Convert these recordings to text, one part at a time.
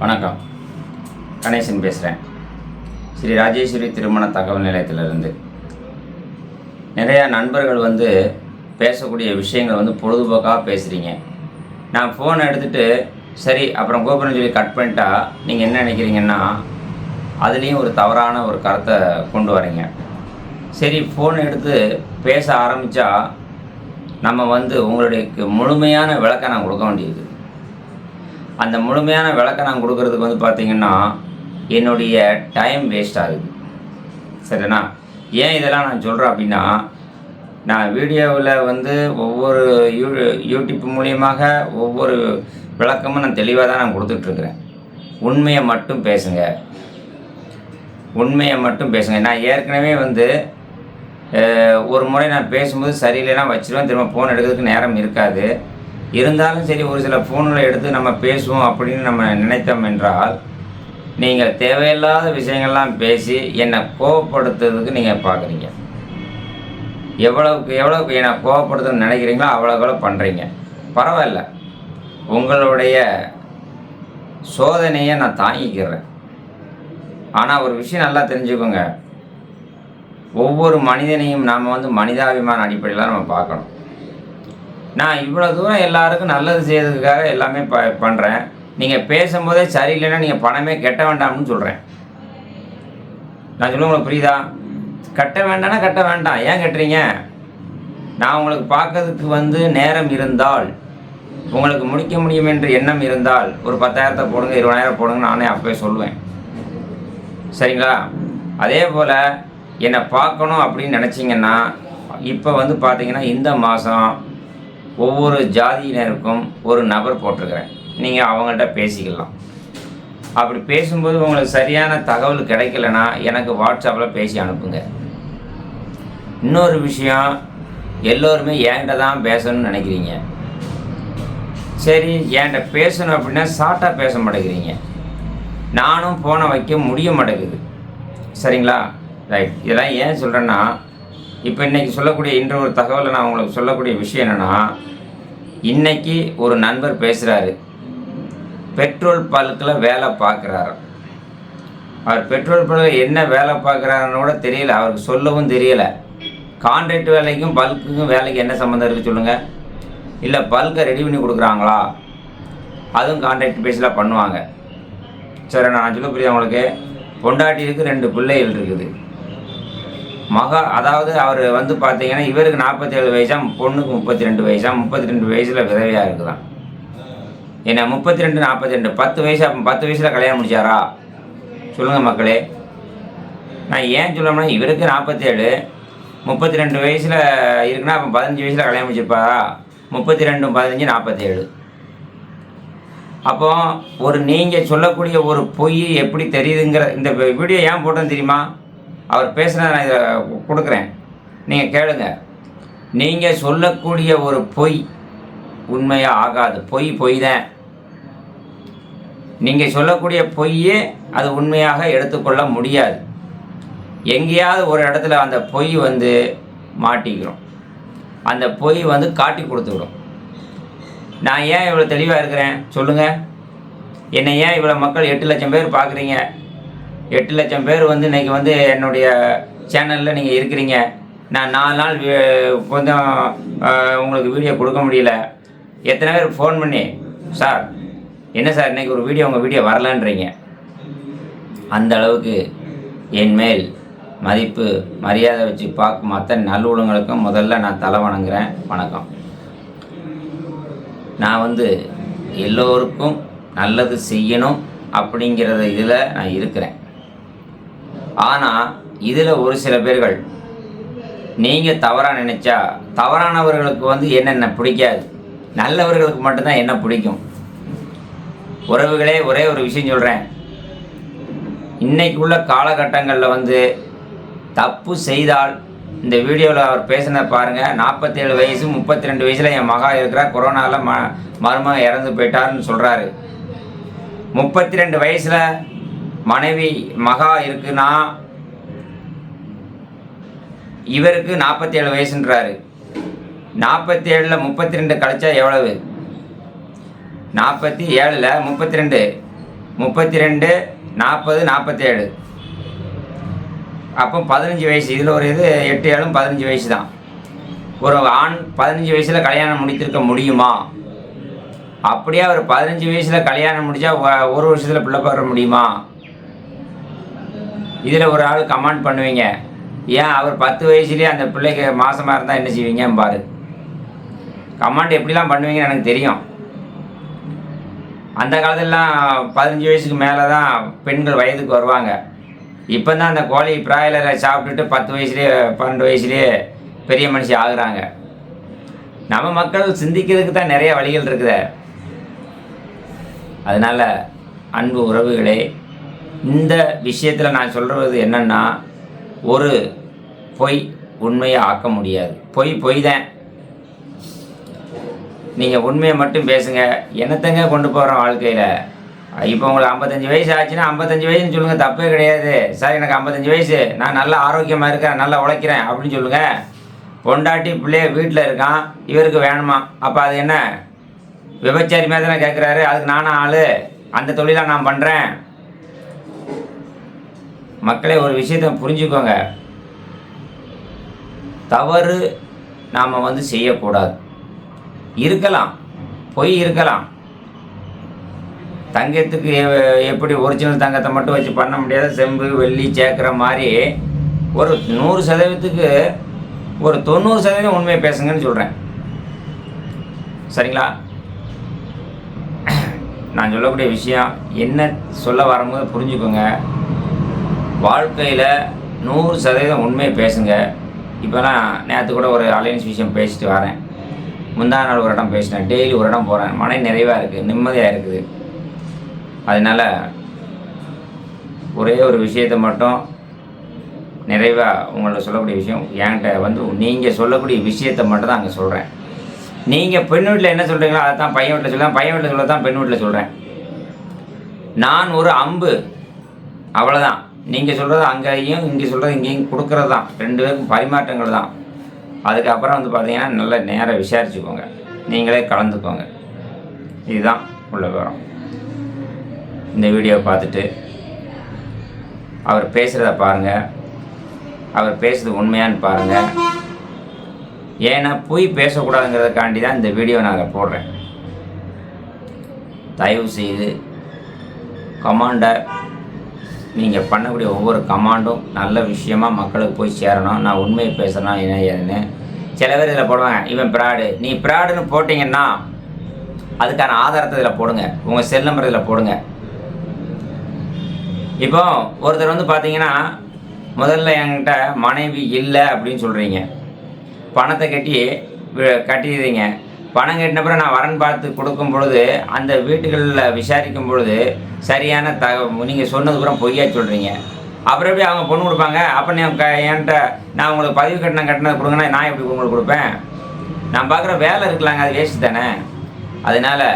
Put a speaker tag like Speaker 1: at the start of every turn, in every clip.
Speaker 1: வணக்கம், கணேசன் பேசுகிறேன். ஸ்ரீ ராஜேஸ்வரி திருமண தகவல் நிலையத்திலிருந்து. நிறையா நண்பர்கள் பேசக்கூடிய விஷயங்கள் பொழுதுபோக்காக பேசுகிறீங்க. நான் ஃபோனை எடுத்துகிட்டு சரி அப்புறம் கூப்பிட்றேன்னு சொல்லி கட் பண்ணிட்டா நீங்கள் என்ன நினைக்கிறீங்கன்னா, அதுலேயும் ஒரு தவறான ஒரு கருத்தை கொண்டு வரீங்க. சரி, ஃபோனை எடுத்து பேச ஆரம்பித்தா நம்ம உங்களுடைய முழுமையான விளக்கம் நான் கொடுக்க வேண்டியது. அந்த முழுமையான விளக்கம் நான் கொடுக்குறதுக்கு பார்த்திங்கன்னா என்னுடைய டைம் வேஸ்ட் ஆகுது. சரிண்ணா? ஏன் இதெல்லாம் நான் சொல்கிறேன் அப்படின்னா, நான் வீடியோவில் ஒவ்வொரு யூடியூப் மூலியமாக ஒவ்வொரு விளக்கமும் நான் தெளிவாக தான் நான் கொடுத்துட்ருக்குறேன். உண்மையை மட்டும் பேசுங்க, உண்மையை மட்டும் பேசுங்க. நான் ஏற்கனவே ஒரு முறை நான் பேசும்போது சரியில்லைன்னா வச்சுருவேன், திரும்ப ஃபோன் எடுக்கிறதுக்கு நேரம் இருக்காது. இருந்தாலும் சரி, ஒரு சில ஃபோனில் எடுத்து நம்ம பேசுவோம் அப்படின்னு நம்ம நினைத்தோம் என்றால், நீங்கள் தேவையில்லாத விஷயங்கள்லாம் பேசி என்னை கோவப்படுத்துறதுக்கு நீங்கள் பார்க்குறீங்க. எவ்வளவுக்கு என்னை கோவப்படுத்துன்னு நினைக்கிறீங்களோ அவ்வளோ பண்ணுறீங்க. பரவாயில்ல, உங்களுடைய சோதனையை நான் தாங்கிக்கிறேன். ஆனால் ஒரு விஷயம் நல்லா தெரிஞ்சுக்கோங்க, ஒவ்வொரு மனிதனையும் நாம் மனிதாபிமான அடிப்படையில் நம்ம பார்க்கணும். நான் இவ்வளோ தூரம் எல்லாருக்கும் நல்லது செய்யறதுக்காக எல்லாமே பண்ணுறேன். நீங்கள் பேசும்போதே சரியில்லைன்னா நீங்கள் பணமே கட்ட வேண்டாம்னு சொல்கிறேன். நான் சொல்லுவேன், உங்களுக்கு புரியுதா? கட்ட வேண்டாம்னா கட்ட வேண்டாம். ஏன் கட்டுறீங்க? நான் உங்களுக்கு பார்க்கறதுக்கு நேரம் இருந்தால், உங்களுக்கு முடிக்க முடியும் என்று எண்ணம் இருந்தால் ஒரு 10,000 போடுங்க, 20,000 போடுங்க, நானே அப்போயே சொல்லுவேன். சரிங்களா? அதே போல் என்னை பார்க்கணும் அப்படின்னு நினச்சிங்கன்னா, இப்போ பார்த்தீங்கன்னா இந்த மாதம் ஒவ்வொரு ஜாதியினருக்கும் ஒரு நபர் போட்டிருக்கிறேன். நீங்கள் அவங்கள்ட்ட பேசிக்கலாம். அப்படி பேசும்போது உங்களுக்கு சரியான தகவல் கிடைக்கலனா எனக்கு வாட்ஸ்அப்பில் பேசி அனுப்புங்க. இன்னொரு விஷயம், எல்லோருமே என்கிட்ட தான் பேசணும்னு நினைக்கிறீங்க. சரி, என்கிட்ட பேசணும் அப்படின்னா ஷார்ட்டாக பேச மாட்டேங்கிறீங்க. நானும் ஃபோனை வைக்க முடிய மாட்டேங்குது. சரிங்களா? ரைட். இதெல்லாம் ஏன் சொல்கிறேன்னா, இப்போ இன்றைக்கி சொல்லக்கூடிய இன்று ஒரு தகவலை நான் உங்களுக்கு சொல்லக்கூடிய விஷயம் என்னென்னா, இன்றைக்கி ஒரு நண்பர் பேசுகிறாரு, பெட்ரோல் பல்கில் வேலை பார்க்குறாரு. அவர் பெட்ரோல் பல்கில் என்ன வேலை பார்க்குறாருன்னு கூட தெரியல, அவருக்கு சொல்லவும் தெரியலை. கான்ட்ராக்ட் வேலைக்கும் பல்க்குக்கும் வேலைக்கு என்ன சம்மந்தம் இருக்குது சொல்லுங்கள்? இல்லை பல்கை ரெடி பண்ணி கொடுக்குறாங்களா? அதுவும் கான்ட்ராக்ட் பேஸில் பண்ணுவாங்க. சரி, நான் சொல்ல புரியுது உங்களுக்கு? பொண்டாட்டி இருக்குது, 2 பிள்ளைகள் இருக்குது. அதாவது அவர் பார்த்தீங்கன்னா இவருக்கு 47 வயசா, பொண்ணுக்கு 32 வயசா, 32 வயசில் விதவையாக இருக்குதான். ஏன்னா 32 42 10 வயசா, 10 வயசில் கல்யாணம் முடிச்சாரா? சொல்லுங்கள் மக்களே. நான் ஏன் சொல்லணும்னா, இவருக்கு 47, 32 வயசில் இருக்குன்னா அப்போ 15 வயசில் கல்யாணம் முடிச்சிருப்பாரா? 32 15 47. அப்போ நீங்கள் சொல்லக்கூடிய ஒரு பொய் எப்படி தெரியுதுங்கிற இந்த வீடியோ ஏன் போட்டேன்னு தெரியுமா? அவர் பேசுகிறத நான் இதை கொடுக்குறேன், நீங்கள் கேளுங்க. நீங்கள் சொல்லக்கூடிய ஒரு பொய் உண்மையாக ஆகாது. பொய் தான். நீங்கள் சொல்லக்கூடிய பொய்யே அது உண்மையாக எடுத்துக்கொள்ள முடியாது. எங்கேயாவது ஒரு இடத்துல அந்த பொய் மாட்டிக்கிறோம். அந்த பொய் காட்டி கொடுத்துவிடும். நான் ஏன் இவ்வளோ தெளிவாக இருக்கிறேன் சொல்லுங்கள்? என்னை ஏன் இவ்வளோ மக்கள் 8 லட்சம் பேர் பார்க்குறீங்க? 8 லட்சம் பேர் இன்றைக்கி என்னுடைய சேனலில் நீங்கள் இருக்கிறீங்க. நான் 4 நாள் கொஞ்சம் உங்களுக்கு வீடியோ கொடுக்க முடியல. எத்தனை பேர் ஃபோன் பண்ணி, சார் என்ன சார் இன்றைக்கி ஒரு வீடியோ உங்கள் வீடியோ வரலன்றீங்க. அந்த அளவுக்கு என் மேல் மதிப்பு மரியாதை வச்சு பார்க்கும் அத்தனை நல்லுள்ளங்களுக்கும் முதல்ல நான் தலை வணங்குறேன். வணக்கம். நான் எல்லோருக்கும் நல்லது செய்யணும் அப்படிங்கிறத இதில் நான் இருக்கிறேன். ஆனால் இதில் ஒரு சில பேர்கள் நீங்கள் தவறாக நினச்சா, தவறானவர்களுக்கு என்னென்ன பிடிக்காது, நல்லவர்களுக்கு மட்டும்தான் என்ன பிடிக்கும். உறவுகளே, ஒரே ஒரு விஷயம் சொல்கிறேன். இன்றைக்கு உள்ள காலகட்டங்களில் தப்பு செய்தால், இந்த வீடியோவில் அவர் பேசின பாருங்கள், 47 வயசு 32 வயசில் என் மகா இருக்கிறா, கொரோனாவில் மருமகன் இறந்து போயிட்டார்னு சொல்கிறாரு. 32 வயசில் மனைவி மகா இருக்குன்னா இவருக்கு 47 வயசுன்றாரு. 47ல் 32 கழிச்சா எவ்வளவு? 47ல் 32 32, 40, 47. அப்போ 15 வயசு. இதில் ஒரு இது 8, 7, 15 வயசு தான். ஒரு ஆண் 15 வயசில் கல்யாணம் முடித்திருக்க முடியுமா? அப்படியே அவர் 15 வயசில் கல்யாணம் முடித்தா ஒரு வருஷத்தில் பிள்ளை பெற முடியுமா? இதில் ஒரு ஆள் கமெண்ட் பண்ணுவீங்க, ஏன் அவர் 10 வயசுலேயே அந்த பிள்ளைக்கு மாசமாக இருந்தால் என்ன செய்வீங்க பாரு. கமெண்ட் எப்படிலாம் பண்ணுவீங்கன்னு எனக்கு தெரியும். அந்த காலத்திலலாம் 15 வயசுக்கு மேலே தான் பெண்கள் வயதுக்கு வருவாங்க. இப்போ தான் அந்த கோழி பிராய்லரை சாப்பிட்டுட்டு 10 வயசுலேயே 12 வயசுலேயே பெரிய மனுஷி ஆகுறாங்க. நம்ம மக்கள் சிந்திக்கிறதுக்கு தான் நிறைய வழிகள் இருக்குது. அதனால் அன்பு உறவுகளே, இந்த விஷயத்தில் நான் சொல்கிறது என்னென்னா, ஒரு பொய் உண்மையை ஆக்க முடியாது. பொய் தான். நீங்கள் உண்மையை மட்டும் பேசுங்க. என்னத்தங்க கொண்டு போகிறோம் வாழ்க்கையில்? இப்போ உங்களுக்கு 55 வயசு ஆச்சுன்னா 55 வயசுன்னு சொல்லுங்கள், தப்பே கிடையாது. சார் எனக்கு 55 வயசு, நான் நல்லா ஆரோக்கியமாக இருக்கேன், நல்லா உழைக்கிறேன் அப்படின்னு சொல்லுங்கள். பொண்டாட்டி பிள்ளைய வீட்டில் இருக்கான், இவருக்கு வேணுமா? அப்போ அது என்ன விபச்சாரி மாதிரி தானே கேட்குறாரு. அதுக்கு நானும் ஆள், அந்த தொழிலாக நான் பண்ணுறேன். மக்களே, ஒரு விஷயத்தை புரிஞ்சுக்கோங்க. தவறு நாம் செய்யக்கூடாது. இருக்கலாம், பொய் இருக்கலாம். தங்கத்துக்கு எப்படி ஒரிஜினல் தங்கத்தை மட்டும் வச்சு பண்ண முடியாது, செம்பு வெள்ளி சேர்க்குற மாதிரி ஒரு 100%க்கு ஒரு 90% உண்மையை பேசுங்கன்னு சொல்கிறேன். சரிங்களா? நான் சொல்லக்கூடிய விஷயம் என்ன சொல்ல வரும்போது புரிஞ்சுக்கோங்க. வாழ்க்கையில் 100% உண்மையை பேசுங்க. இப்போலாம் நேற்று கூட ஒரு அலையன்ஸ் விஷயம் பேசிட்டு வரேன். முந்தா நாள் ஒரு இடம் பேசினேன். டெய்லி ஒரு இடம் போகிறேன். மன நிறைவாக இருக்குது, நிம்மதியாக இருக்குது. அதனால் ஒரே ஒரு விஷயத்தை மட்டும் நிறைவாக உங்கள்ட்ட சொல்லக்கூடிய விஷயம், என்கிட்ட நீங்கள் சொல்லக்கூடிய விஷயத்தை மட்டும் தான் அங்கே சொல்கிறேன். நீங்கள் பெண் வீட்டில் என்ன சொல்கிறீங்களோ அதை தான் பையன் வீட்டில் சொல்லுவேன், பையன் வீட்டில் சொல்ல தான் பெண் வீட்டில் சொல்கிறேன். நான் ஒரு அம்பு, அவ்வளோதான். நீங்கள் சொல்கிறது அங்கேயும் இங்கே சொல்கிறது இங்கேயும் கொடுக்குறது தான். 2 பேருக்கும் பரிமாற்றங்கள் தான். அதுக்கப்புறம் பார்த்தீங்கன்னா நல்லா நேராக விசாரிச்சுக்கோங்க, நீங்களே கலந்துக்கோங்க. இதுதான் உள்ள விவரம். இந்த வீடியோவை பார்த்துட்டு அவர் பேசுகிறத பாருங்கள், அவர் பேசுகிறது உண்மையான்னு பாருங்கள். ஏன்னா பொய் பேசக்கூடாதுங்கிறதுக்காண்டி தான் இந்த வீடியோ நாங்கள் போடுறேன். தயவு செய்து கமாண்டை நீங்கள் பண்ணக்கூடிய ஒவ்வொரு கமாண்டும் நல்ல விஷயமாக மக்களுக்கு போய் சேரணும். நான் உண்மையை பேசணும் என்ன ஏதுன்னு. சில பேர் இதில் போடுவாங்க, இவன் ப்ராடு, நீ ப்ராடுன்னு போட்டிங்கன்னா அதுக்கான ஆதாரத்தை இதில் போடுங்க, உங்கள் செல் நம்பர் இதில் போடுங்க. இப்போ ஒருத்தர் பார்த்தீங்கன்னா, முதல்ல என்கிட்ட மனைவி இல்லை அப்படின்னு சொல்கிறீங்க, பணத்தை கட்டிடுறீங்க. பணம் கட்டின பிறகு நான் வரன் பார்த்து கொடுக்கும் பொழுது அந்த வீட்டுகளில் விசாரிக்கும் பொழுது சரியான நீங்கள் சொன்னது பூரா பொய்யா சொல்கிறீங்க. அப்புறம் எப்படி அவங்க பொண்ணு கொடுப்பாங்க? அப்போ என்கிட்ட நான் உங்களுக்கு பதிவு கட்டினது கொடுங்கன்னா நான் எப்படி உங்களுக்கு கொடுப்பேன்? நான் பார்க்குற வேலை இருக்கலாங்க, அது வேஸ்ட் தானே. அதனால்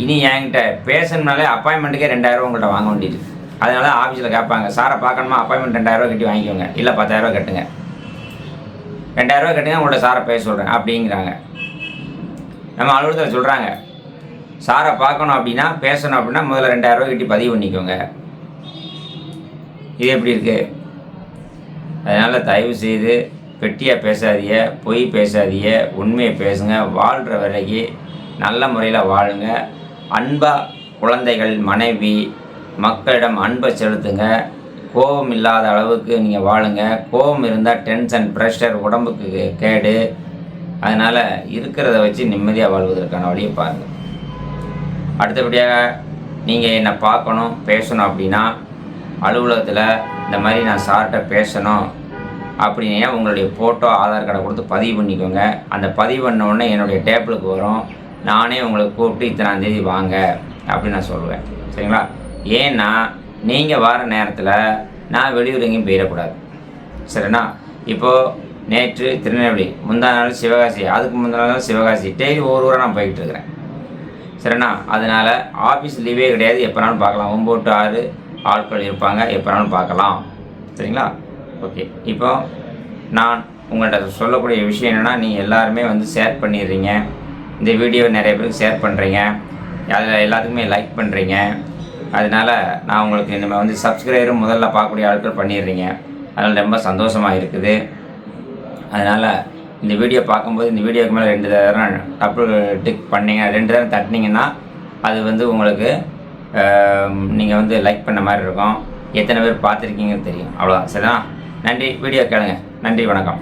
Speaker 1: இனி என்கிட்ட பேசணுனாலே அப்பாயின்மெண்ட்டுக்கே 2000 உங்கள்கிட்ட வாங்க வேண்டியது. அதனால தான் ஆஃபீஸில் கேட்பாங்க, சாரை பார்க்கணுமா, அப்பாயின்மெண்ட் 2000 கட்டி வாங்கிக்கோங்க, இல்லை 10,000 கட்டுங்க, 2000 கட்டுங்க, உங்கள்கிட்ட சாரை பேச சொல்கிறேன் அப்படிங்கிறாங்க. நம்ம அலுவலகத்தில் சொல்கிறாங்க, சாரை பார்க்கணும் அப்படின்னா பேசணும் அப்படின்னா முதல்ல 2000 கட்டி பதிவு பண்ணிக்கோங்க. இது எப்படி இருக்குது? அதனால் தயவு செய்து வெட்டியாக பேசாதீங்க, பொய் பேசாதீங்க, உண்மையை பேசுங்க. வாழ்கிற வரைக்கு நல்ல முறையில் வாழுங்க. அன்பாக குழந்தைகள், மனைவி, மக்களிடம் அன்பை செலுத்துங்க. கோபம் இல்லாத அளவுக்கு நீங்கள் வாழுங்க. கோபம் இருந்தால் டென்ஷன், ப்ரெஷர், உடம்புக்கு கேடு. அதனால் இருக்கிறத வச்சு நிம்மதியாக வாழ்வதற்கான வழியை பாருங்கள். அடுத்தபடியாக நீங்கள் என்னை பார்க்கணும், பேசணும் அப்படின்னா அலுவலகத்தில் இந்த மாதிரி நான் சார்கிட்ட பேசணும் அப்படின்னா உங்களுடைய ஃபோட்டோ, ஆதார் கார்டை கொடுத்து பதிவு பண்ணிக்கோங்க. அந்த பதிவு பண்ண உடனே என்னுடைய டேபிளுக்கு வரும். நானே உங்களுக்கு கூப்பிட்டு இத்தனாம் தேதி வாங்க அப்படின்னு நான் சொல்லுவேன். சரிங்களா? ஏன்னா நீங்கள் வர நேரத்தில் நான் வெளியூர் எங்கேயும் போயிடக்கூடாது. சரிண்ணா? இப்போது நேற்று திருநெல்வேலி, முந்தா நாள் சிவகாசி, அதுக்கு முந்தின நாள் சிவகாசி, டெய்லி ஒவ்வொரு ஊராக நான் போய்கிட்டு இருக்கிறேன். சரிண்ணா? அதனால் ஆஃபீஸ் லீவே கிடையாது, எப்போனாலும் பார்க்கலாம். 9 to 6 ஆட்கள் இருப்பாங்க, எப்போனாலும் பார்க்கலாம். சரிங்களா? ஓகே. இப்போ நான் உங்கள்கிட்ட சொல்லக்கூடிய விஷயம் என்னென்னா, நீங்கள் எல்லாருமே ஷேர் பண்ணிடுறீங்க. இந்த வீடியோவை நிறைய பேருக்கு ஷேர் பண்ணுறீங்க, அதில் எல்லாத்துக்குமே லைக் பண்ணுறீங்க. அதனால் நான் உங்களுக்கு இனிமேல் வந்து சப்ஸ்கிரைபரும் முதல்ல பார்க்கக்கூடிய ஆட்கள் பண்ணிடுறீங்க. அதனால் ரொம்ப சந்தோஷமாக இருக்குது. அதனால் இந்த வீடியோ பார்க்கும்போது இந்த வீடியோக்கு மேலே 2 தடவை டபுள் டிக் பண்ணிங்க, 2 தடவை தட்டினீங்கன்னா அது வந்து உங்களுக்கு நீங்கள் வந்து லைக் பண்ண மாதிரி இருக்கும். எத்தனை பேர் பார்த்துருக்கீங்கன்னு தெரியும். அவ்வளோதான். சரிதா? நன்றி. வீடியோ கேளுங்க. நன்றி, வணக்கம்.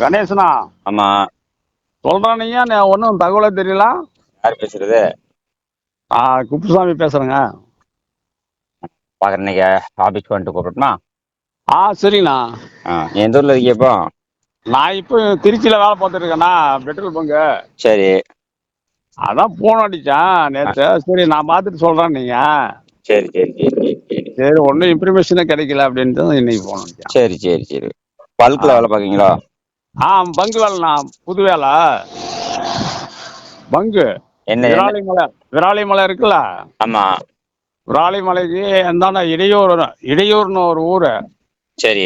Speaker 2: கணேசனா?
Speaker 1: ஆமாம்.
Speaker 2: சொல்கிறேன், நீங்கள் ஒன்றும் தகவலே தெரியல.
Speaker 1: யார் பேசுகிறது?
Speaker 2: குப்புசாமி பேசுகிறேங்க.
Speaker 1: பார்க்குறேன். இன்னைக்கு ஆஃபீஸ்க்கு வந்துட்டு கூப்பிட்டுமா?
Speaker 2: சரிண்ணா.
Speaker 1: எந்த ஊரில் இருக்கீங்க இப்போ?
Speaker 2: நான் இப்போ திருச்சியில் வேலை பார்த்துருக்கேண்ணா, பெட்ரோல் பங்கு.
Speaker 1: சரி.
Speaker 2: அதான் ஃபோன் அடித்தேன் நேற்று. சரி, நான் பார்த்துட்டு சொல்கிறேன் நீங்கள்.
Speaker 1: சரி சரி சரி சரி சரி
Speaker 2: சரி, ஒன்றும் இன்ஃபர்மேஷனே கிடைக்கல அப்படின்ட்டு தான் இன்னைக்கு ஃபோன் அடித்தேன்.
Speaker 1: சரி சரி சரி. பல்கில் வேலை பார்க்குறீங்களா?
Speaker 2: பங்கு வேலைண்ணா, புது வேலை பங்கு.
Speaker 1: என்ன?
Speaker 2: விராலிமலை இருக்குல்ல?
Speaker 1: ஆமாம்.
Speaker 2: விராலிமலைக்கு எந்தாண்டா இடையூர்னு ஒரு ஊர்.
Speaker 1: சரி.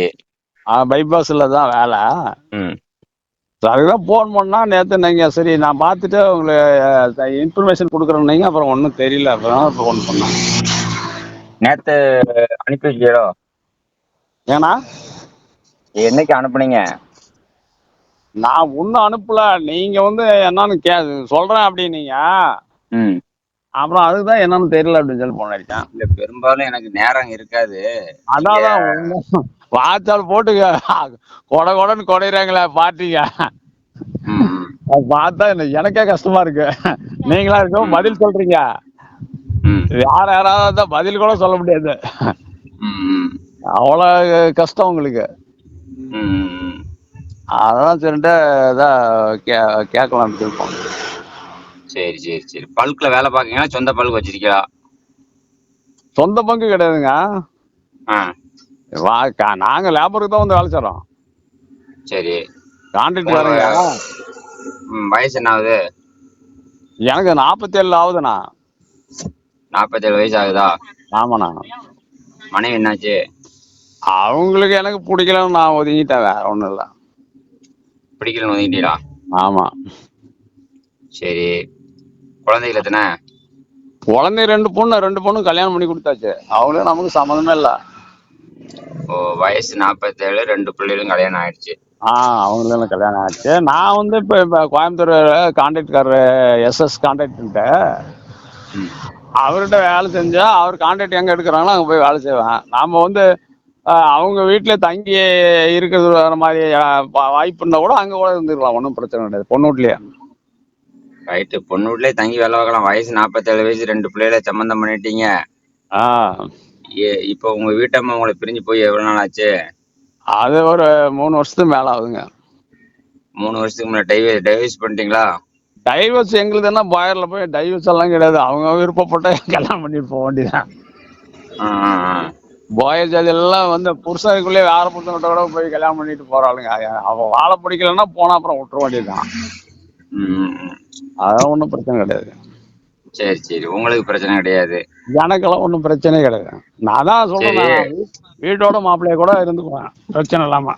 Speaker 2: பைபாஸில் தான் வேலை.
Speaker 1: ம்.
Speaker 2: அதுதான் ஃபோன் பண்ணால் நேற்று நீங்கள் சரி நான் பார்த்துட்டு உங்களுக்கு இன்ஃபர்மேஷன் கொடுக்குறேன்னீங்க. அப்புறம் ஒன்றும் தெரியல, அப்புறம் இப்போ ஃபோன் பண்ணேன்.
Speaker 1: நேற்று அனுப்பி வச்சியோ?
Speaker 2: ஏன்னா
Speaker 1: என்னைக்கு அனுப்புனீங்க?
Speaker 2: நான் ஒன்றும் அனுப்பல. நீங்கள் வந்து என்னன்னு சொல்கிறேன் அப்படின்னீங்க.
Speaker 1: ம்.
Speaker 2: அப்புறம் அதுதான் என்னன்னு தெரியல அப்படின்னு சொல்லி ஃபோன் அடித்தேன்.
Speaker 1: இல்லை, பெரும்பாலும் எனக்கு நேரம் இருக்காது.
Speaker 2: அதான் வாட்சால் போட்டு கொடன்னு கொடையிறாங்களே பார்ட்டிங்க. அது பார்த்தா எனக்கே கஷ்டமா இருக்கு. நீங்களா இருக்கும் பதில் சொல்றீங்க, யாராவது தான் பதில் கூட சொல்ல முடியாது. அவ்வளோ கஷ்டம் உங்களுக்கு. அதான் சரின்ட்டு கேட்கலாம்னு இருக்கோம்.
Speaker 1: சரி சரி சரி. பல்கில் வேலை பார்க்கீங்கன்னா சொந்த பல்க் வச்சிருக்கீங்களா?
Speaker 2: சொந்த பங்கு கிடையாதுங்க. நாங்கள் லேபருக்கு தான் வந்து வேலை செய்கிறோம்.
Speaker 1: சரி.
Speaker 2: கான்ட்ராக்ட் வரீங்க.
Speaker 1: வயசு என்ன ஆகுது?
Speaker 2: எனக்கு 47 ஆகுதுண்ணா.
Speaker 1: 47 வயசு ஆகுதா?
Speaker 2: ஆமாண்ணா.
Speaker 1: மனைவி என்னாச்சு?
Speaker 2: அவங்களுக்கு எனக்கு பிடிக்கலன்னு நான் ஒதுங்கிட்டேன், வேற ஒன்றும் இல்லை.
Speaker 1: பிடிக்கலன்னு ஒதுங்கிட்டீங்களா?
Speaker 2: ஆமாம்.
Speaker 1: சரி. குழந்தைகள் எத்தனை?
Speaker 2: குழந்தை 2 பொண்ணு கல்யாணம் பண்ணி கொடுத்தாச்சு. அவங்களே நமக்கு சம்மந்தமே இல்லை.
Speaker 1: ஓ, வயசு 47, 2 பிள்ளைகளும் கல்யாணம் ஆயிடுச்சு.
Speaker 2: அவங்களும் கல்யாணம் ஆயிடுச்சு. நான் வந்து இப்போ கோயம்புத்தூர் கான்ட்ராக்டர் SS கான்ட்ராக்டர்கிட்ட அவர்கிட்ட வேலை செஞ்சா, அவர் கான்ட்ராக்ட் எங்கே எடுக்கிறாங்களோ அங்கே போய் வேலை செய்வேன். நாம் வந்து அவங்க வீட்டில் தங்கி இருக்கிறது வேற மாதிரி வாய்ப்பு இருந்தால் கூட அங்கே கூட இருந்துக்கலாம், ஒன்றும் பிரச்சனை கிடையாது. பொண்ணு வீட்லையே.
Speaker 1: ரைட்டு. பொண்ணு வீட்லயே தங்கி வேலை பார்க்கலாம். வயசு 47 வயசு, 2 பிள்ளைகளை சம்மந்தம் பண்ணிட்டீங்க. இப்போ உங்க வீட்டம்மா உங்களை பிரிஞ்சு போய் எவ்வளவு நாள் ஆச்சு?
Speaker 2: அது ஒரு 3 வருஷத்துக்கு மேல ஆகுதுங்க.
Speaker 1: 3 வருஷத்துக்கு முன்னாடி டைவர்ஸ் பண்ணிட்டீங்களா?
Speaker 2: டைவர்ஸ் எங்களுக்கு என்ன பாயர்ல போய் டைவர்ஸ் எல்லாம் கிடையாது. அவங்க விருப்பப்பட்ட கல்யாணம் பண்ணிட்டு போக வேண்டியதான். பாயர் ஜாதி எல்லாம் வந்து புருஷனுக்குள்ளே வேற புருஷன்கிட்ட கூட போய் கல்யாணம் பண்ணிட்டு போறாளுங்க. அவன் வாழ பிடிக்கலன்னா போனா அப்புறம் விட்டுற வேண்டியதுதான். அதான் ஒன்றும் பிரச்சனை கிடையாது.
Speaker 1: சரி சரி. உங்களுக்கு பிரச்சனை கிடையாது?
Speaker 2: எனக்கெல்லாம் ஒன்றும் பிரச்சனையே கிடையாது. நான் தான் சொல்றேன், வீட்டோட மாப்பிள்ளைய கூட இருந்துக்குவேன் பிரச்சனை இல்லாம.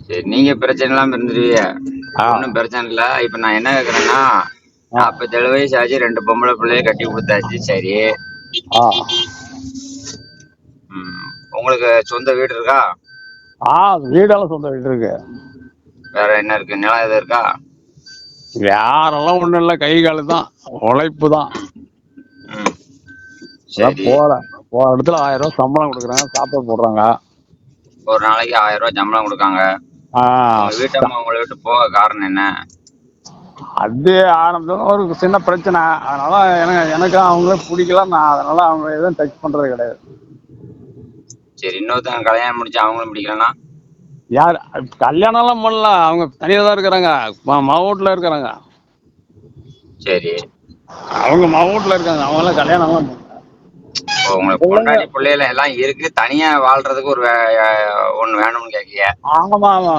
Speaker 1: சரி, நீங்க பிரச்சனை இல்லாம இருந்துருவீங்க, ஒன்றும் பிரச்சனை இல்லை. இப்ப நான் என்ன கேக்குறேன்னா, 47 வயசு ஆச்சு, 2 பொம்பளை பிள்ளைய கட்டி கொடுத்தாச்சு. சரி. உங்களுக்கு சொந்த வீடு இருக்கா?
Speaker 2: வீடெல்லாம் சொந்த வீடு இருக்கு.
Speaker 1: வேற என்ன இருக்கு? நிலம் எதுவும் இருக்கா?
Speaker 2: வேறெல்லாம் ஒண்ணும் இல்ல, கை காலு தான், உழைப்பு தான். போற இடத்துல 1000 ரூபாய் சம்பளம் கொடுக்குறாங்க, சாப்பாடு போடுறாங்க.
Speaker 1: ஒரு நாளைக்கு 1000 ரூபாய் சம்பளம் கொடுக்காங்க. வீட்டம்மா உங்களை விட்டு போக காரணம் என்ன?
Speaker 2: அது ஆரம்பத்துல ஒரு சின்ன பிரச்சனை, அதனால எனக்கு அவங்கள பிடிக்கல. நான் அதனால அவங்க எதுவும் டச் பண்றது கிடையாது.
Speaker 1: சரி. இன்னொருத்தவங்க கல்யாணம் முடிச்சு அவங்களும் பிடிக்கலன்னா?
Speaker 2: யார் கல்யாணம் எல்லாம் பண்ணலாம், அவங்க தனியா தான் இருக்கிறாங்க, மாவூட்ல இருக்கிறாங்க.
Speaker 1: சரி.
Speaker 2: அவங்க மாவூட்ல இருக்காங்க, அவங்க எல்லாம் கல்யாணம் எல்லாம்.
Speaker 1: உங்களுக்கு பொண்டாட்டி பிள்ளைல எல்லாம் இருக்கு, தனியா வாழ்றதுக்கு ஒரு ஒண்ணு வேணும்னு கேட்கீங்க?
Speaker 2: ஆமா ஆமா.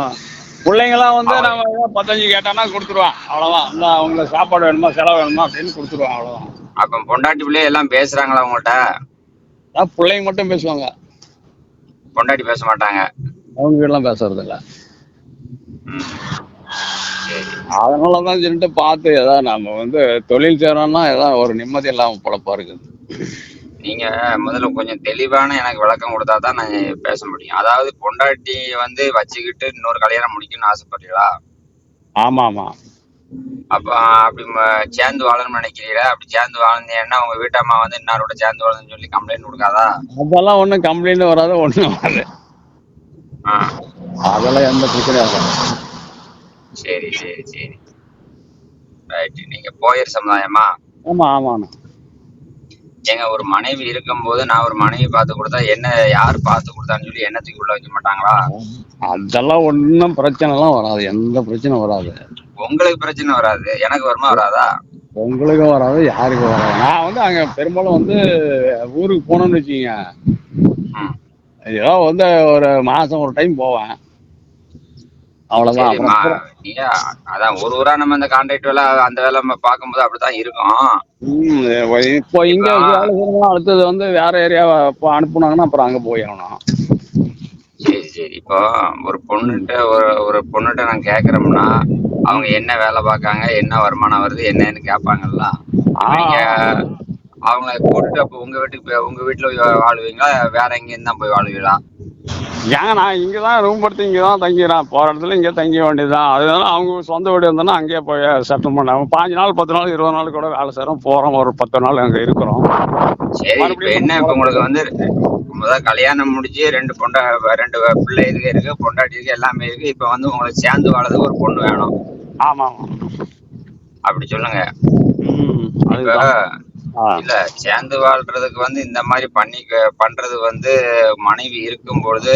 Speaker 2: பிள்ளைங்கெல்லாம் வந்து நம்ம 15 கேட்டானா கொடுத்துருவான், அவ்வளவுதான். இந்த அவங்க சாப்பாடு வேணுமா செலவு வேணுமா அப்படின்னு கொடுத்துருவான், அவ்வளவுதான்.
Speaker 1: அப்ப பொண்டாட்டி பிள்ளைய எல்லாம் பேசுறாங்களா உங்கள்கிட்ட?
Speaker 2: பிள்ளைங்க மட்டும் பேசுவாங்க,
Speaker 1: பொண்டாட்டி பேச மாட்டாங்க.
Speaker 2: அவங்க வீடெல்லாம் பேசுறது இல்ல.
Speaker 1: சரி.
Speaker 2: அதனாலதான் சொல்லிட்டு பார்த்து ஏதாவது நம்ம வந்து தொழில் செய்யறோம்னா ஏதாவது ஒரு நிம்மதி இல்லாம பொழப்பா இருக்குது.
Speaker 1: நீங்க முதல்ல கொஞ்சம் தெளிவான எனக்கு விளக்கம் கொடுத்தா தான் நான் பேச முடியும். அதாவது பொண்டாட்டி வந்து வச்சுக்கிட்டு இன்னொரு கல்யாணம் முடிக்கணும்னு ஆசைப்படுறீங்களா?
Speaker 2: ஆமா ஆமா.
Speaker 1: அப்ப அப்படி சேர்ந்து வாழணும்னு நினைக்கிறீங்களா? அப்படி சேர்ந்து வாழ்ந்தீங்கன்னா உங்க வீட்டம்மா வந்து இன்னாரோட சேர்ந்து வாழணும்னு சொல்லி கம்ப்ளைண்ட் கொடுக்காதா?
Speaker 2: அதெல்லாம் ஒண்ணும் கம்ப்ளைண்ட் வராது, ஒண்ணும் வராது.
Speaker 1: ஆ,
Speaker 2: அதெல்லாம் எந்த பிரச்சனையும் வராது.
Speaker 1: சரி சரி சரி. ரைட். நீங்க போயர் சமுதாயமா?
Speaker 2: ஆமா ஆமாண்ணா.
Speaker 1: ஏங்க ஒரு மனைவி இருக்கும்போது நான் ஒரு மனைவி பார்த்து கொடுத்தா என்ன யார் பார்த்து கொடுத்தான்னு சொல்லி எண்ணத்துக்கு உள்ள வைக்க மாட்டாங்களா?
Speaker 2: அதெல்லாம் ஒன்றும் பிரச்சனை எல்லாம் வராது, எந்த பிரச்சனையும் வராது.
Speaker 1: உங்களுக்கு பிரச்சனை வராது, எனக்கு வருமா வராதா?
Speaker 2: உங்களுக்கும் வராது, யாருக்கும் வராது. நான் வந்து அங்க பெரும்பாலும் வந்து ஊருக்கு போனோம்னு வச்சுக்கோங்க,
Speaker 1: ம்.
Speaker 2: ஏதோ வந்து ஒரு மாசம் ஒரு டைம் போவேன், அவ்வளவுதான்.
Speaker 1: சரிம்மா.
Speaker 2: அப்புறம்
Speaker 1: நீங்க அதான் ஒரு ஊரா நம்ம இந்த கான்ட்ராக்ட் வேலை அந்த வேலை நம்ம பார்க்கும்போது அப்படித்தான் இருக்கும்.
Speaker 2: இப்போ இங்க
Speaker 1: இப்போ
Speaker 2: வேலை செய்யணும், அடுத்தது வந்து வேற ஏரியா அனுப்புனாங்கன்னா அப்புறம் அங்க போயிடணும்.
Speaker 1: சரி சரி. இப்போ ஒரு பொண்ணுகிட்ட ஒரு பொண்ணுகிட்ட நான் கேட்குறோம்னா அவங்க என்ன வேலை பார்க்காங்க, என்ன வருமானம் வருது, என்னன்னு கேட்பாங்கல்ல. இப்போ நீங்க அவங்கள கூட்டிட்டு அப்போ உங்க வீட்டுக்கு உங்க வீட்டுல போய் வாழுவீங்களா, வேற எங்கேயும் தான் போய் வாழுவீங்களா?
Speaker 2: ஏங்க நான் இங்கதான் ரூம் எடுத்து இங்கதான் தங்கிறேன், போற இடத்துல இங்கே தங்க வேண்டியதுதான். அதனால அவங்க சொந்த வீடு இருந்தோன்னா அங்கேயே போய் செட்டில் பண்ண 5 நாள் 10 நாள் 20 நாள் கூட வேலை செய்யறோம், போறோம், ஒரு 10 நாள் அங்க இருக்கிறோம்.
Speaker 1: சரி. இப்போ என்ன, இப்போ உங்களுக்கு வந்து முதல் கல்யாணம் முடிச்சு ரெண்டு பிள்ளை இருக்கு, பொண்டாட்டி இருக்கு, எல்லாமே இருக்கு. இப்போ வந்து உங்களுக்கு சேர்ந்து வாழறதுக்கு ஒரு பொண்ணு வேணும்.
Speaker 2: ஆமா ஆமா.
Speaker 1: அப்படி சொல்லுங்க. இப்ப
Speaker 2: அதுதான்.
Speaker 1: இல்ல, சேர்ந்து வாழ்றதுக்கு வந்து இந்த மாதிரி பண்றது வந்து மனைவி இருக்கும் பொழுது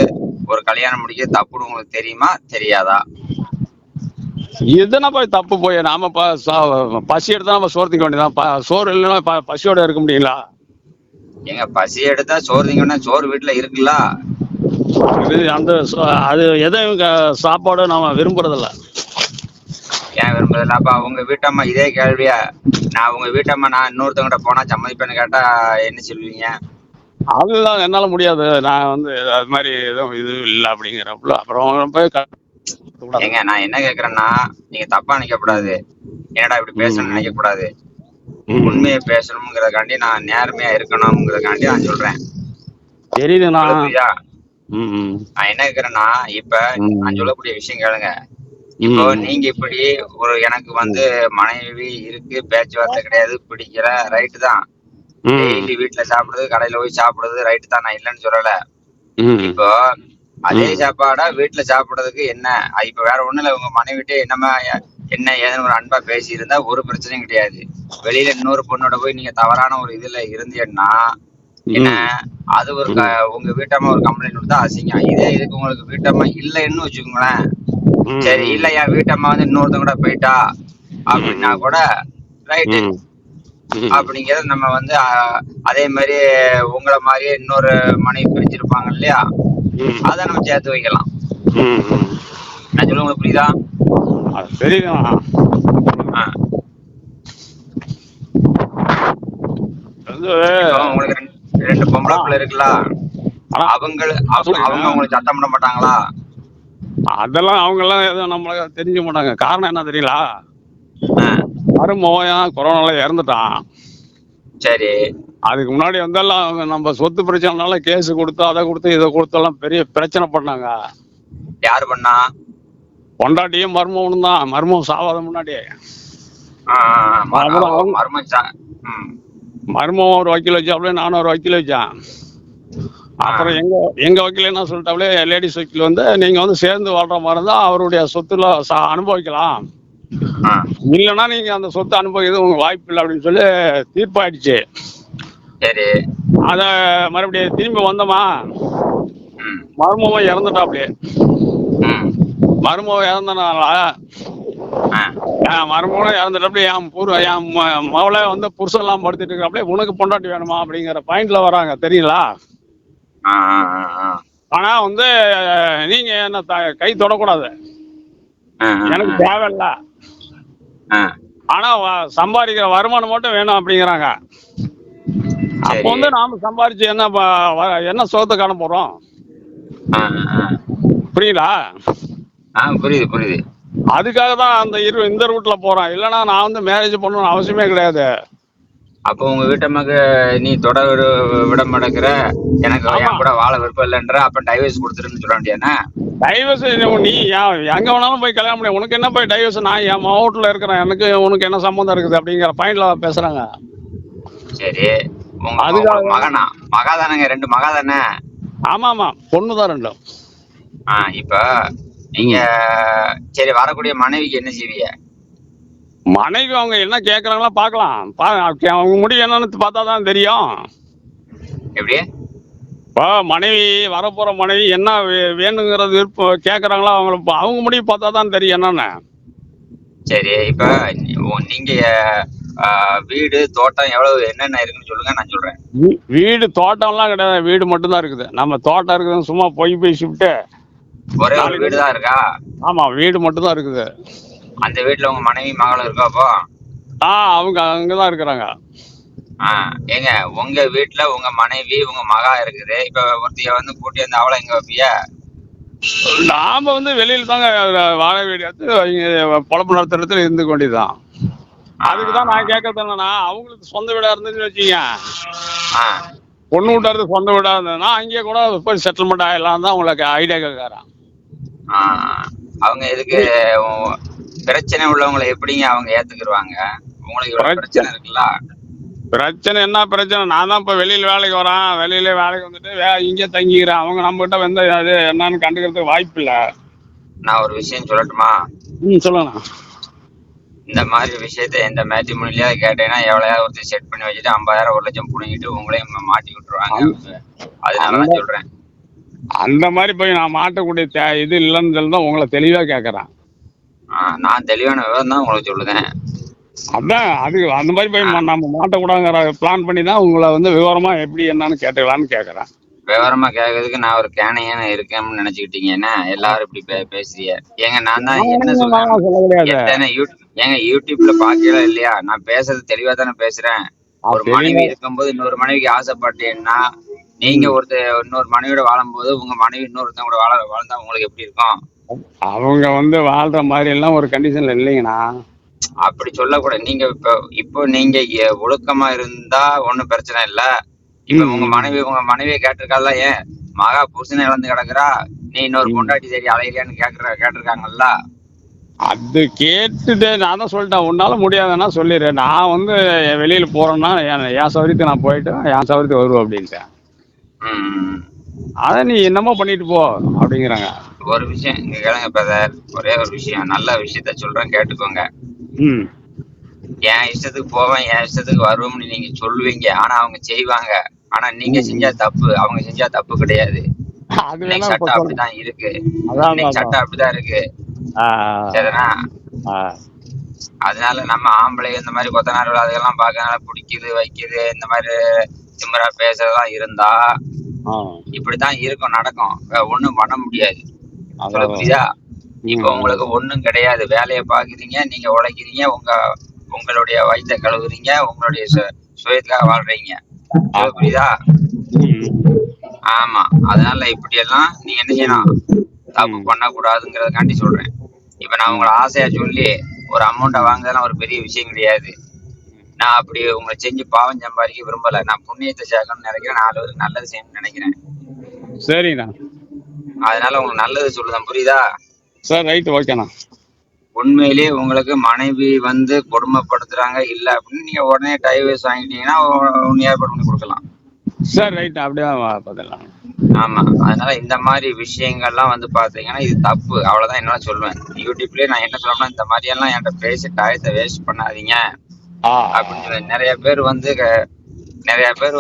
Speaker 1: ஒரு கல்யாணம் முடிக்க தப்புன்னு உங்களுக்கு தெரியுமா தெரியாதா?
Speaker 2: இதுனா போய் தப்பு போய் நாம பசி எடுத்தா நம்ம சோறு திங்க வேண்டியதான். சோறு இல்லைன்னா பசியோட இருக்க முடியுங்களா?
Speaker 1: எங்க பசி எடுத்தா சோறு திங்கன்னா சோறு வீட்டுல இருக்குல்ல.
Speaker 2: அந்த அது எதுவும் சாப்பாடு நாம விரும்புறதில்ல.
Speaker 1: ஏன் விரும்புறதில்ல? அப்ப உங்க வீட்டம்மா இதே கேள்வியா, நான் உங்க வீட்டம்மா நான் இன்னொருத்தவங்கிட்ட போனா சம்மதிப்பேன்னு கேட்டா என்ன சொல்லுவீங்க?
Speaker 2: அதெல்லாம் என்னால முடியாது, நான் வந்து அது மாதிரி எதுவும் இது இல்லை அப்படிங்கிறப்பல அப்புறம் போய்
Speaker 1: ஏங்க நான் என்ன கேக்குறேன்னா, நீங்க தப்பா நினைக்கக்கூடாது, என்னடா இப்படி பேசணும்னு நினைக்க கூடாது. உண்மையை பேசணுங்கிறதுக்காண்டி, நான் நேர்மையா இருக்கணுங்கிறதுக்காண்டி நான் சொல்றேன்.
Speaker 2: தெரியுதுண்ணா.
Speaker 1: புரியுதா? நான் என்ன கேக்குறேன்னா, இப்ப நான் சொல்லக்கூடிய விஷயம் கேளுங்க. இப்போ நீங்க இப்படி ஒரு எனக்கு வந்து மனைவி இருக்கு, பேச்சுவார்த்தை கிடையாது, பிடிக்கல, ரைட்டு தான். டெய்லி வீட்டுல சாப்பிடுறது, கடையில போய் சாப்பிடுறது ரைட்டு தான், நான் இல்லைன்னு சொல்லல. இப்போ அதே சாப்பாடா வீட்டுல சாப்பிடுறதுக்கு என்ன, இப்ப வேற ஒண்ணு இல்ல, உங்க மனைவிட்டு என்னமா என்ன ஏதுன்னு ஒரு அன்பா பேசி இருந்தா ஒரு பிரச்சனையும் கிடையாது. வெளியில இன்னொரு பொண்ணோட போய் நீங்க தவறான ஒரு இதுல இருந்தீங்கன்னா என்ன, அது ஒரு உங்க வீட்டம்மா ஒரு கம்ப்ளைண்ட் கொடுத்தா அசிங்கம். இதே இதுக்கு உங்களுக்கு வீட்டம்மா இல்லைன்னு வச்சுக்கோங்களேன், சரி இல்லையா வீட்டம்மா வந்து இன்னொருத்தங்க கூட போயிட்டா அப்படின்னா கூட ரைட்டு அப்படிங்கிறது நம்ம வந்து அதே மாதிரி உங்களை மாதிரியே இன்னொரு மனைவி பிரிஞ்சிருப்பாங்க இல்லையா, அதை நம்ம சேர்த்து வைக்கலாம். நான் சொல்ல உங்களுக்கு புரியுதா?
Speaker 2: தெரியுதுண்ணா.
Speaker 1: உங்களுக்கு ரெண்டு பொம்பளை பிள்ளை இருக்குல்ல, அவங்க உங்களுக்கு சத்தம் பண்ண மாட்டாங்களா?
Speaker 2: அதெல்லாம் அவங்க எல்லாம் எதுவும் நம்மள தெரிஞ்ச மாட்டாங்க. காரணம் என்ன தெரியுங்களா, மருமகன் கொரோனால இறந்துட்டான்.
Speaker 1: சரி.
Speaker 2: அதுக்கு முன்னாடி வந்தெல்லாம் நம்ம சொத்து பிரச்சனைனால கேஸ் கொடுத்து அதை கொடுத்து இதை கொடுத்தெல்லாம் பெரிய பிரச்சனை பண்ணாங்க.
Speaker 1: யாரு பண்ணா?
Speaker 2: பொண்டாட்டியும் மருமகனும் தான். மருமகன் சாவாத முன்னாடியே மருமகன் ஒரு வக்கீல் வச்சாப்ல, நானும் ஒரு வக்கீல் வச்சேன். அப்புறம் எங்க வக்கீல் என்ன சொல்லிட்டாப்லே, லேடிஸ் வக்கீல் வந்து நீங்க வந்து சேர்ந்து வாழ்ற மாதிரி இருந்தா அவருடைய சொத்துல அனுபவிக்கலாம், இல்லைன்னா நீங்க அந்த சொத்தை அனுபவிக்கிறது உங்க வாய்ப்பு இல்லை அப்படின்னு சொல்லி தீர்ப்பாயிடுச்சு.
Speaker 1: சரி.
Speaker 2: அத மறுபடியும் திரும்பி வந்தோமா, மருமகன் இறந்துட்டாப்லே. மருமகன் இறந்தனால மருமகனும் இறந்துட்டாப்ல, என் மகளை வந்து புருஷன் எல்லாம் படுத்திட்டு இருக்காப்லே, உனக்கு பொண்டாட்டி வேணுமா அப்படிங்கிற பாயிண்ட்ல வராங்க தெரியுங்களா. ஆனா வந்து நீங்க என்ன கை தொடக்கூடாது, எனக்கு தேவையில்ல, ஆனா சம்பாதிக்கிற வருமானம் மட்டும் வேணும் அப்படிங்கிறாங்க. அப்ப வந்து நாம சம்பாதிச்சு என்ன சோத்தை காண போறோம்? புரியுதா?
Speaker 1: புரியுது புரியுது.
Speaker 2: அதுக்காக தான் இந்த ரூட்ல போறேன். இல்லைன்னா நான் வந்து மேரேஜ் பண்ணணும்னு அவசியமே கிடையாது.
Speaker 1: அப்போ உங்க வீட்டம்மாக்கு நீ தொட விட மாட்டேங்கிற, எனக்கு
Speaker 2: ஆமா,
Speaker 1: என் கூட வாழ விருப்பம் இல்லைன்ற, அப்ப டைவர்ஸ் கொடுத்துருன்னு சொல்ல வேண்டியானே?
Speaker 2: டைவர்ஸ் நீ எங்க வேணாலும் போய் கல்யாணம் பண்ணி, உனக்கு என்ன போய் டைவர்ஸ்? நான் என் மாவட்டத்துல இருக்கிறேன், எனக்கு உனக்கு என்ன சம்மந்தம் இருக்குது அப்படிங்கிற பாயிண்ட்ல பேசுறாங்க.
Speaker 1: சரி, உங்களுக்கு
Speaker 2: அதுக்காக
Speaker 1: மகனா? மகா தானேங்க, 2 மகா தானே?
Speaker 2: ஆமா ஆமா, பொண்ணுதான் ரெண்டும்.
Speaker 1: இப்ப நீங்க சரி, வரக்கூடிய மனைவிக்கு என்ன செய்வீங்க?
Speaker 2: மனைவி அவங்க என்ன கேக்குறாங்களோ பார்க்கலாம். அவங்க முடிவு என்னன்னு பார்த்தா தான் தெரியும்.
Speaker 1: எப்படி?
Speaker 2: இப்போ மனைவி, வரப்போற மனைவி என்ன வேணுங்கிறது கேக்குறாங்களோ அவங்க முடிவு பார்த்தா தான் தெரியும் என்னன்னு.
Speaker 1: சரி, இப்ப நீங்க வீடு தோட்டம் எவ்வளவு என்னென்ன இருக்குன்னு சொல்லுங்க, நான் சொல்றேன்.
Speaker 2: வீடு தோட்டம்லாம் கிடையாது, வீடு மட்டும்தான் இருக்குது. நம்ம தோட்டம் இருக்குதுன்னு சும்மா பொய் பேசிவிட்டு.
Speaker 1: ஒரே ஒரு வீடு தான் இருக்கா?
Speaker 2: ஆமா, வீடு மட்டும் தான் இருக்குது.
Speaker 1: அந்த வீட்டுல உங்க மனைவி மகளும் இருக்கா அப்போ?
Speaker 2: அவங்க அங்கதான் இருக்கிறாங்க.
Speaker 1: ஏங்க, உங்க வீட்டுல உங்க மனைவி உங்க மகா இருக்குது. இப்ப ஒருத்தைய வந்து கூட்டி வந்து அவளை எங்க வைப்பிய?
Speaker 2: நாம வந்து வெளியில தாங்க வாழ வீடு எடுத்து இங்க பொழப்பு நடத்துறதுல இருந்து கொண்டிதான். அதுக்குதான் நான் கேட்கறது என்னன்னா, அவங்களுக்கு சொந்த வீடா இருந்துச்சுன்னு வச்சுங்க, பொண்ணு வீட்டாருக்கு சொந்த வீடா இருந்ததுன்னா அங்கேயே கூட போய் செட்டில்மெண்ட் ஆயிடலாம் தான் உங்களுக்கு ஐடியா கேட்கறேன்.
Speaker 1: அவங்க எதுக்கு? பிரச்சனை உள்ளவங்களை எப்படிங்க அவங்க ஏத்துக்கிடுவாங்க? உங்களுக்கு இவ்வளவு பிரச்சனை இருக்குல்ல.
Speaker 2: பிரச்சனை என்ன பிரச்சனை? நான் தான் இப்ப வெளியில வேலைக்கு வரேன், வெளியில வேலைக்கு வந்துட்டு இங்கே தங்கிக்கிறேன். அவங்க நம்ம கிட்ட வந்து அது என்னன்னு கண்டுக்கிறதுக்கு வாய்ப்பு இல்ல.
Speaker 1: நான் ஒரு விஷயம் சொல்லட்டுமா?
Speaker 2: சொல்லலாம்.
Speaker 1: இந்த மாதிரி விஷயத்த எந்த மேட்ரிமோனிலயா கேட்டீங்கன்னா எவ்வளவு ஒருத்தர் செட் பண்ணி வச்சுட்டு 50,000 1 லட்சம் புடுங்கிட்டு உங்களையும் மாட்டி விட்டுருவாங்க. அதனால நான் சொல்றேன்,
Speaker 2: அந்த மாதிரி போய் நான் மாட்டக்கூடிய இது இல்லைன்னு சொல்லி தான் உங்களை தெளிவா கேட்கறேன்.
Speaker 1: நான் தெளிவான விவரம் தான் உங்களுக்கு சொல்லுதேன்.
Speaker 2: அதான் அது அந்த மாதிரி போய் நம்ம மாட்டக்கூடாதுங்கிற பிளான் பண்ணி தான் உங்களை வந்து விவரமா எப்படி என்னன்னு கேட்டுக்கலான்னு கேட்கறேன்.
Speaker 1: விவரமா கேட்கறதுக்கு நான் ஒரு கேனையான இருக்கேன்னு நினைச்சுக்கிட்டீங்கன்னா எல்லாரும் இப்படி பேசுறீங்க. ஏங்க, நான் தான் என்ன சொல்றேன், ஏங்க யூடியூப்ல பாக்கல இல்லையா? நான் பேசுறது தெளிவா தானே பேசுறேன். ஒரு மனைவி இருக்கும்போது இன்னொரு மனைவிக்கு ஆசைப்பட்டேன்னா, நீங்க இன்னொரு மனைவியோட வாழும்போது உங்க மனைவி இன்னொருத்தன் கூட வாழ்ந்தா உங்களுக்கு எப்படி இருக்கும்?
Speaker 2: அவங்க வந்து வாழ்ற மாதிரி எல்லாம் ஒரு கண்டிஷன்ல இல்லைங்கண்ணா.
Speaker 1: அப்படி சொல்லக்கூடாது. நீங்க இப்போ நீங்க ஒழுக்கமா இருந்தா ஒண்ணும் பிரச்சனை இல்ல. இப்ப உங்க மனைவியை கேட்டிருக்கால, ஏன் மகா புருஷனை இழந்து கிடக்குறா, நீ இன்னொரு பொண்டாட்டி தேடி அலையிறியான்னு கேட்டிருக்காங்கல்ல.
Speaker 2: அது கேட்டுட்டு நான் தான் சொல்லிட்டேன், உன்னால முடியாதுன்னா சொல்லிடு, நான் வந்து வெளியில போறேன்னா என் சௌகரியத்தை நான் போயிட்டு என் சௌகரியத்தை வருவேன் அப்படின்ட்டேன். அத நீ என்னமோ பண்ணிட்டு போ அப்படிங்கிறாங்க.
Speaker 1: ஒரு விஷயம் இங்க கேளுங்க பிரதர், ஒரே ஒரு விஷயம், நல்ல விஷயத்த சொல்றேன் கேட்டுக்கோங்க. என் இஷ்டத்துக்கு போவேன், என் இஷ்டத்துக்கு வருவோம்னு நீங்க சொல்லுவீங்க, ஆனா அவங்க செய்வாங்க. ஆனா நீங்க செஞ்சா தப்பு, அவங்க செஞ்சா தப்பு கிடையாது. சட்டம் அப்படிதான் இருக்கு, சட்டம் அப்படிதான் இருக்கு. சரினா? அதனால நம்ம ஆம்பளை இந்த மாதிரி கொத்தனார்கள் அதெல்லாம் பார்க்கறதுனால பிடிக்குது வைக்குது இந்த மாதிரி திமிரா பேசுறதெல்லாம் இருந்தா இப்படித்தான் இருக்கும், நடக்கும். ஒண்ணும் பண்ண முடியாது. புரியுதா? இப்ப உங்களுக்கு ஒண்ணும் கிடையாது, வேலையை பாக்குறீங்க, நீங்க உழைக்கிறீங்க, உங்களுடைய வயிற்றை கழுவுறீங்க, உங்களுடைய சுயத்துக்காக வாழ்றீங்க. புரியுதா? ஆமா, அதனால இப்படி எல்லாம் நீங்க என்ன செய்யணும், தப்பு பண்ணக்கூடாதுங்கிறதுக்காண்டி சொல்றேன். இப்ப நான் உங்களை ஆசையா சொல்லி ஒரு அமௌண்ட்டை வாங்குறதுலாம் ஒரு பெரிய விஷயம் கிடையாது. நான் அப்படி உங்களை செஞ்சு பாவம் சம்பாதிக்க விரும்பல. நான் புண்ணியத்தை சேர்க்கணும்னு நினைக்கிறேன், 4 பேருக்கு நல்லது செய்யணும்னு நினைக்கிறேன்.
Speaker 2: சரிண்ணா.
Speaker 1: அதனால உங்களுக்கு நல்லது சொல்லுதான், புரியுதா?
Speaker 2: சார் ரைட், ஓகேண்ணா.
Speaker 1: உண்மையிலேயே உங்களுக்கு மனைவி வந்து கொடுமைப்படுத்துறாங்க இல்ல அப்படின்னு நீங்க உடனே டைவர்ஸ் வாங்கிட்டீங்கன்னா ஏற்பாடு பண்ணி கொடுக்கலாம்.
Speaker 2: சார் ரைட், அப்படியே பார்த்துக்கலாம்.
Speaker 1: ஆமா, அதனால இந்த மாதிரி விஷயங்கள்லாம் வந்து பாத்தீங்கன்னா இது தப்பு, அவ்வளவுதான் என்னால சொல்லுவேன். யூடியூப்லயே நான் என்ன சொல்லணும்னா, இந்த மாதிரி எல்லாம் என்கிட்ட பேசி டயத்தை வேஸ்ட் பண்ணாதீங்க அப்படின்னு. நிறைய பேர்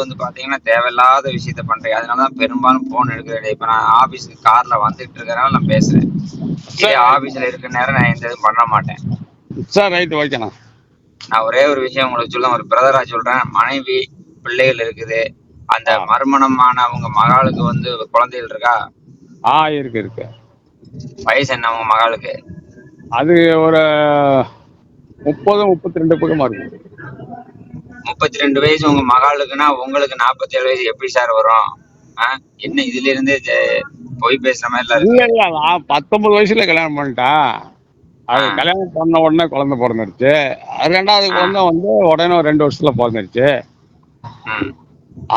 Speaker 1: வந்து பாத்தீங்கன்னா தேவையில்லாத விஷயத்த பண்றீங்க. அதனாலதான் பெரும்பாலும் போன் எடுக்கிறேன். இப்ப நான் ஆபீஸ்க்கு கார்ல வந்துட்டு இருக்கறனால நான் பேசுறேன். இதே ஆபீஸ்ல இருக்கிற நேரம் நான் எந்த இதுவும் பண்ண மாட்டேன்.
Speaker 2: சார் ரைட், ஓகேண்ணா.
Speaker 1: நான் ஒரே ஒரு விஷயம் உங்களுக்கு சொல்ல, ஒரு பிரதரா சொல்றேன். மனைவி பிள்ளைகள் இருக்குது, அந்த மறுமணமான உங்க மகளுக்கு வந்து குழந்தைகள் இருக்கா?
Speaker 2: இருக்கு.
Speaker 1: வயசு என்ன உங்க மகளுக்கு?
Speaker 2: அது ஒரு 30-32 பக்கமா இருக்கு.
Speaker 1: 32 வயசு உங்க மகளுக்குன்னா உங்களுக்கு 47 வயசு எப்படி சார் வரும்? என்ன இதுல இருந்து பொய் பேசுற மாதிரி
Speaker 2: இல்ல, 19 வயசுல கல்யாணம் பண்ணிட்டா. அது
Speaker 1: ஆ.
Speaker 2: கல்யாணம் பண்ண உடனே குழந்தை பிறந்துருச்சு. ரெண்டாவது
Speaker 1: ஆ.
Speaker 2: குழந்தை வந்து உடனே ஒரு 2 வருஷத்துல பிறந்துருச்சு.
Speaker 1: ம்.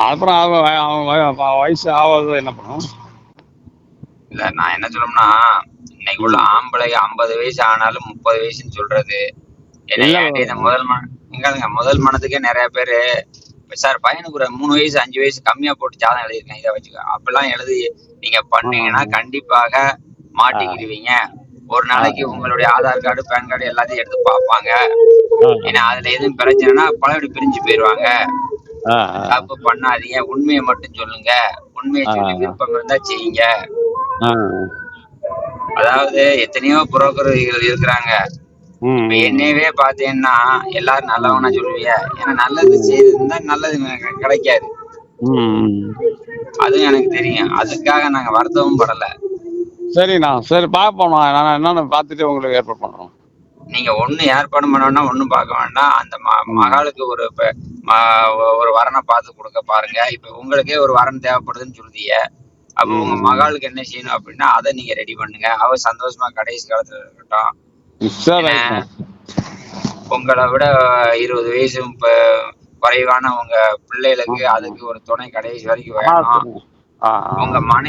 Speaker 2: அப்புறம் அவன் வயசு ஆகாத என்ன பண்ணும்?
Speaker 1: இல்ல நான் என்ன சொல்லணும்னா, இன்னைக்கு உள்ள
Speaker 2: ம்.
Speaker 1: ஆம்பளைங்க 50 வயசு ஆனாலும் 30 வயசுன்னு சொல்றது. ஏன்னா
Speaker 2: இல்ல
Speaker 1: என்கிட்ட இந்த முதல் மனதுக்கே நிறைய பேரு, சார் பையனுக்கு ஒரு 3 வயசு 5 வயசு கம்மியா போட்டு ஜாதகம் எழுதியிருக்கேன், இதை வச்சுக்க அப்படிலாம் எழுதி நீங்க பண்ணீங்கன்னா கண்டிப்பாக மாட்டிக்கிடுவீங்க. ஒரு நாளைக்கு உங்களுடைய ஆதார் கார்டு, பேன் கார்டு எல்லாத்தையும் எடுத்து பார்ப்பாங்க. ஏன்னா அதுல எதுவும் பிரச்சனைனா பழபடி பிரிஞ்சு போயிருவாங்க. தப்பு பண்ணாதீங்க, உண்மையை மட்டும் சொல்லுங்க, உண்மையை சொல்லி விருப்பம் இருந்தா செய்யுங்க. அதாவது எத்தனையோ புரோக்கர்கள் இருக்கிறாங்க. இப்ப என்னையவே பாத்தீங்கன்னா எல்லாரும் நல்லவனா சொல்லுவிய, ஏன்னா நல்லது செய்திருந்தா நல்லது கிடைக்காது. அதுவும் எனக்கு தெரியும். அதுக்காக நாங்க வருத்தமும் படல.
Speaker 2: சரிண்ணா, சரி பார்ப்போம். நான் என்னன்னு பார்த்துட்டு உங்களுக்கு ஏற்பாடு பண்றோம்.
Speaker 1: நீங்க ஒண்ணு ஏற்பாடு பண்ண வேண்டாம், ஒண்ணும் பார்க்க வேண்டாம். அந்த மகளுக்கு ஒரு வரனை பார்த்து கொடுக்க பாருங்க. இப்ப உங்களுக்கே ஒரு வரன் தேவைப்படுதுன்னு சொல்றீங்க. அப்ப உங்க மகளுக்கு என்ன செய்யணும் அப்படின்னா அதை நீங்க ரெடி பண்ணுங்க. அவ சந்தோஷமா கடைசி காலத்துல இருக்கட்டும்.
Speaker 2: சரி,
Speaker 1: என்ன உங்களை விட 20 வயசு குறைவான உங்க பிள்ளைகளுக்கு அதுக்கு ஒரு துணை கடைசி வரைக்கும் வேணும். உங்க மனைவி